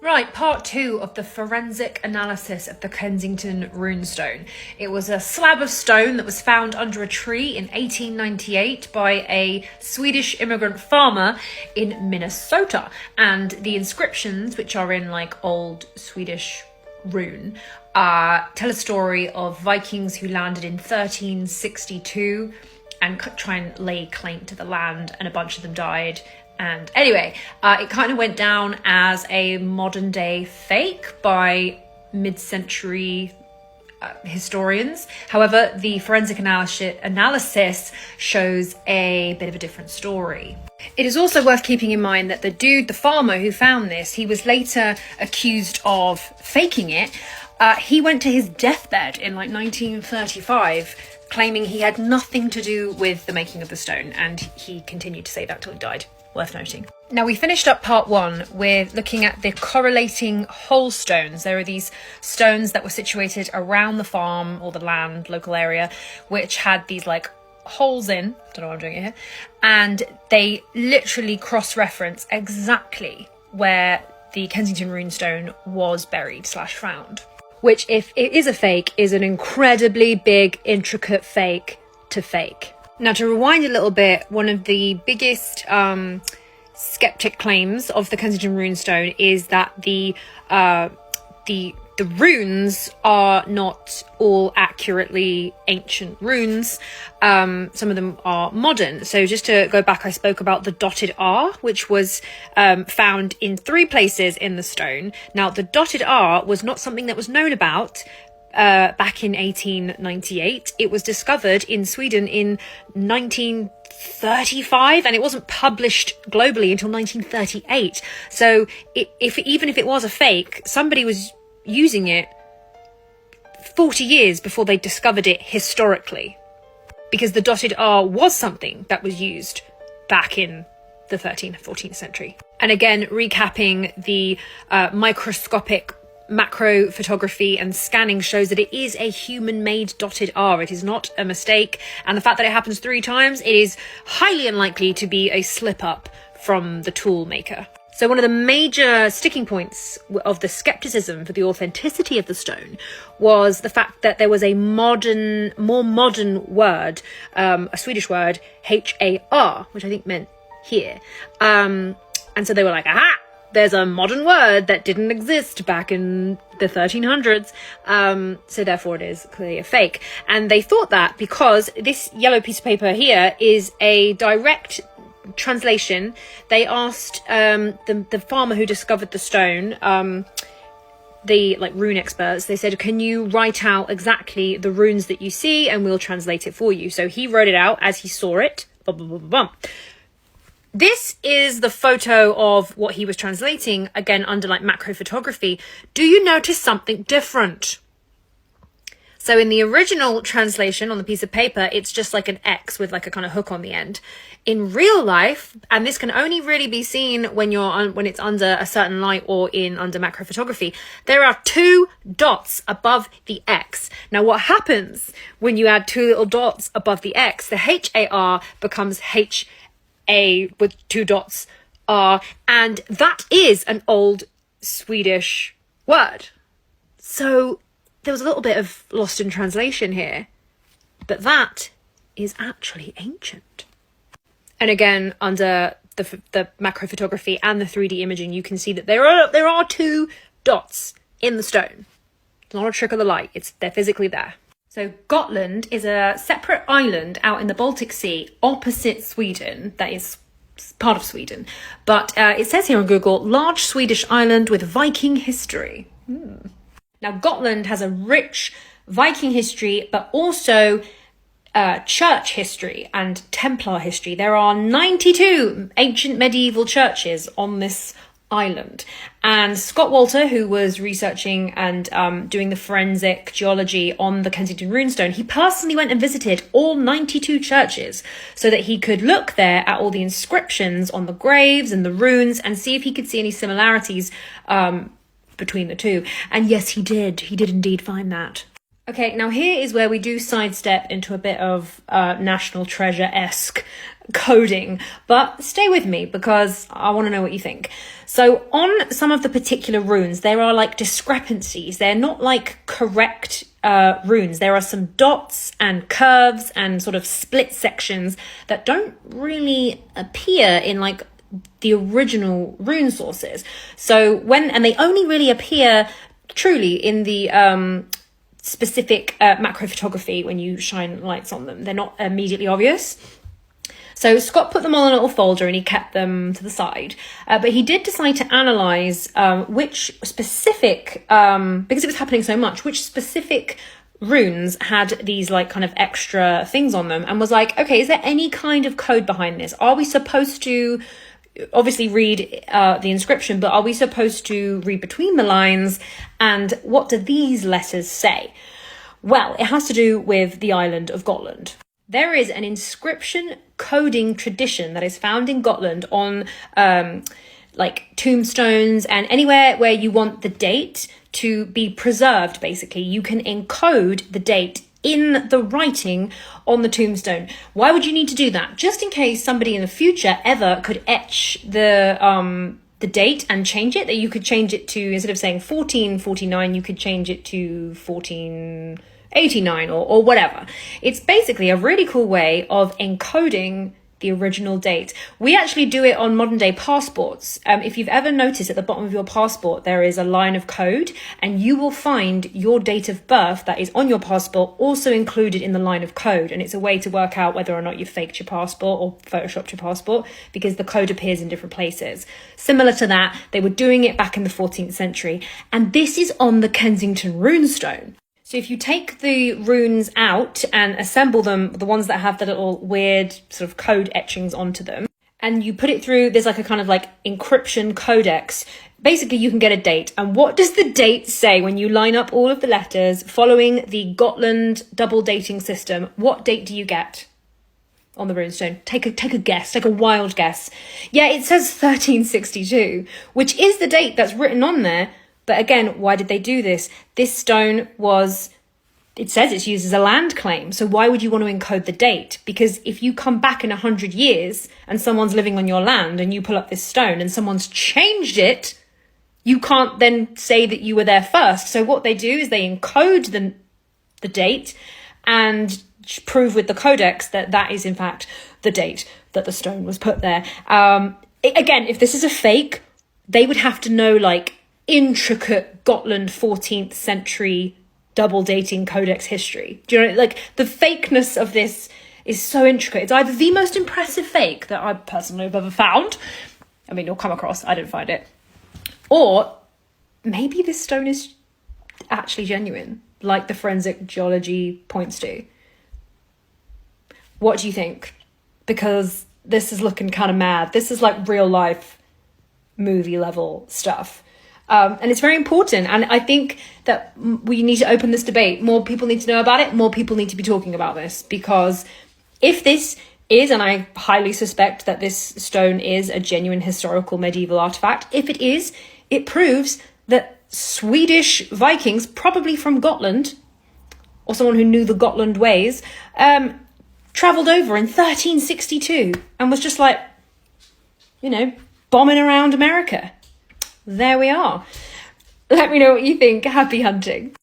Right, part two of the forensic analysis of the Kensington runestone. It was a slab of stone that was found under a tree in 1898 by a Swedish immigrant farmer in Minnesota. And the inscriptions, which are in like old Swedish rune, tell a story of Vikings who landed in 1362 and try and lay claim to the land, and a bunch of them died. And anyway, it kind of went down as a modern day fake by mid-century historians. However, the forensic analysis shows a bit of a different story. It is also worth keeping in mind that the farmer who found this, he was later accused of faking it. He went to his deathbed in like 1935, claiming he had nothing to do with the making of the stone, and he continued to say that till he died. Worth noting. Now, we finished up part one with looking at the correlating hole stones. There are these stones that were situated around the farm or the land, local area, which had these like holes in. Don't know why I'm doing it here. And they literally cross-reference exactly where the Kensington runestone was buried / found. Which, if it is a fake, is an incredibly big, intricate fake to fake. Now, to rewind a little bit, one of the biggest skeptic claims of the Kensington runestone is that the runes are not all accurately ancient runes. Some of them are modern. So just to go back, I spoke about the dotted R, which was found in 3 places in the stone. Now, the dotted R was not something that was known about back in 1898. It was discovered in Sweden in 1935, and it wasn't published globally until 1938. So even if it was a fake, somebody was using it 40 years before they discovered it historically, because the dotted R was something that was used back in the 13th, 14th century. And again, recapping, the microscopic macro photography and scanning shows that it is a human-made dotted R. It is not a mistake, and the fact that it happens 3 times, it is highly unlikely to be a slip-up from the tool maker. So one of the major sticking points of the skepticism for the authenticity of the stone was the fact that there was a more modern word, a Swedish word, HAR, which I think meant here. And so they were like, aha! There's a modern word that didn't exist back in the 1300s, so therefore it is clearly a fake. And they thought that because this yellow piece of paper here is a direct translation. They asked the farmer who discovered the stone, the rune experts, they said, can you write out exactly the runes that you see and we'll translate it for you. So he wrote it out as he saw it. Bum, bum, bum, bum. This is the photo of what he was translating, again, under macro photography. Do you notice something different? So in the original translation on the piece of paper, it's just like an X with like a kind of hook on the end. In real life, and this can only really be seen when when it's under a certain light or under macro photography, there are 2 dots above the X. Now, what happens when you add 2 little dots above the X? The HAR becomes HA with 2 dots R, and that is an old Swedish word. So there was a little bit of lost in translation here, but that is actually ancient. And again, under the macro photography and the 3D imaging, you can see that there are 2 dots in the stone. It's not a trick of the light, they're physically there. So Gotland is a separate island out in the Baltic Sea opposite Sweden, that is part of Sweden. But it says here on Google, large Swedish island with Viking history. Now, Gotland has a rich Viking history, but also church history and Templar history. There are 92 ancient medieval churches on this island. And Scott Walter, who was researching and doing the forensic geology on the Kensington runestone, he personally went and visited all 92 churches so that he could look there at all the inscriptions on the graves and the runes and see if he could see any similarities between the 2. And yes, he did. He did indeed find that. Okay, now here is where we do sidestep into a bit of National Treasure-esque coding, but stay with me because I want to know what you think. So on some of the particular runes, there are like discrepancies. They're not like correct runes. There are some dots and curves and sort of split sections that don't really appear in like the original rune sources. So and they only really appear truly in the specific macrophotography when you shine lights on them. They're not immediately obvious. So Scott put them all in a little folder and he kept them to the side. But he did decide to analyse which specific, because it was happening so much, which specific runes had these like kind of extra things on them, and was like, okay, is there any kind of code behind this? Are we supposed to obviously read the inscription, but are we supposed to read between the lines? And what do these letters say? Well, it has to do with the island of Gotland. There is an inscription coding tradition that is found in Gotland on like tombstones and anywhere where you want the date to be preserved. Basically, you can encode the date in the writing on the tombstone. Why would you need to do that? Just in case somebody in the future ever could etch the date and change it, that you could change it to, instead of saying 1449, you could change it to 1489 or whatever. It's basically a really cool way of encoding the original date. We actually do it on modern day passports. If you've ever noticed, at the bottom of your passport there is a line of code, and you will find your date of birth that is on your passport also included in the line of code. And it's a way to work out whether or not you've faked your passport or photoshopped your passport, because the code appears in different places. Similar to that, they were doing it back in the 14th century, and this is on the Kensington runestone. So if you take the runes out and assemble them, the ones that have the little weird sort of code etchings onto them, and you put it through, there's like a kind of like encryption codex, basically you can get a date. And what does the date say when you line up all of the letters following the Gotland double dating system? What date do you get on the runestone? Take a guess, take a wild guess. Yeah, it says 1362, which is the date that's written on there. But again, why did they do this? This stone it says it's used as a land claim. So why would you want to encode the date? Because if you come back in 100 years and someone's living on your land and you pull up this stone and someone's changed it, you can't then say that you were there first. So what they do is they encode the date and prove with the codex that that is in fact the date that the stone was put there. Again, if this is a fake, they would have to know like intricate Gotland 14th century double dating codex history. Do you know, like the fakeness of this is so intricate. It's either the most impressive fake that I personally have ever found, I mean, you'll come across, I didn't find it, or maybe this stone is actually genuine, like the forensic geology points to. What do you think? Because this is looking kind of mad. This is like real life movie level stuff. And it's very important. And I think that we need to open this debate. More people need to know about it. More people need to be talking about this. Because if this is, and I highly suspect that this stone is a genuine historical medieval artifact, if it is, it proves that Swedish Vikings, probably from Gotland, or someone who knew the Gotland ways, travelled over in 1362 and was just like, you know, bombing around America. There we are. Let me know what you think. Happy hunting.